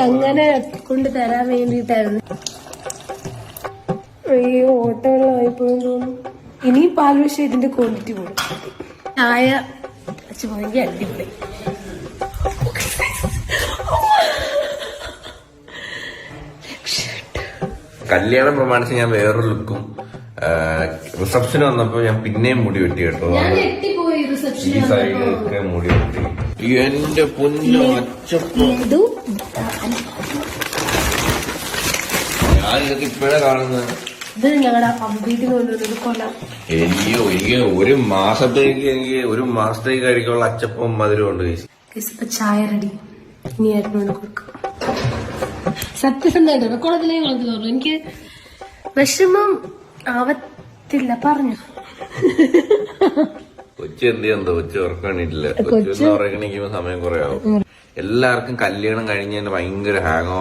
അങ്ങനെ കൊണ്ട് തരാൻ വേണ്ടിട്ടായിരുന്നു. അയ്യോ ഓട്ടോകളായിപ്പോഴും തോന്നുന്നു. ഇനി പാൽ പക്ഷേ ഇതിന്റെ ക്വാണ്ടിറ്റി കൂടും. ചായ പോയെങ്കിൽ അടിപൊളി. കല്യാണം പ്രമാണിച്ച് ഞാൻ വേറൊരു ലുക്കും റിസപ്ഷന് വന്നപ്പോ ഞാൻ പിന്നെയും മുടി വെട്ടി കേട്ടോ. ഈ സൈഡൊക്കെ മുടി വെട്ടി. എന്റെ പൊന്നു അച്ചപ്പം, ഞാൻ ഇതൊക്കെ ഇപ്പോഴാ കാണുന്നത്. ഇത് ഞങ്ങളുടെ വീട്ടിൽ കൊണ്ടുവന്നത് കൊല. എനിക്ക് ഒരു മാസത്തേക്ക് കഴിക്കാനുള്ള അച്ചപ്പം മധുരം ഉണ്ട്. ചായ റെഡി. ഇനി ഏട്ടനോട് കൊടുക്കും. സത്യസന്ധമായിട്ട് കുളത്തിലേക്ക് പറഞ്ഞു. എനിക്ക് വിഷമം ആവത്തില്ല പറഞ്ഞു. കൊച്ചു എന്ത് ചെയ്യുന്നോ? കൊച്ചു ഉറക്കണിട്ടില്ല. കൊച്ചു ഉറക്കണിക്കുമ്പോ സമയം കുറെ ആവും. എല്ലാവർക്കും കല്യാണം കഴിഞ്ഞതിന് ഭയങ്കര ഹാങ്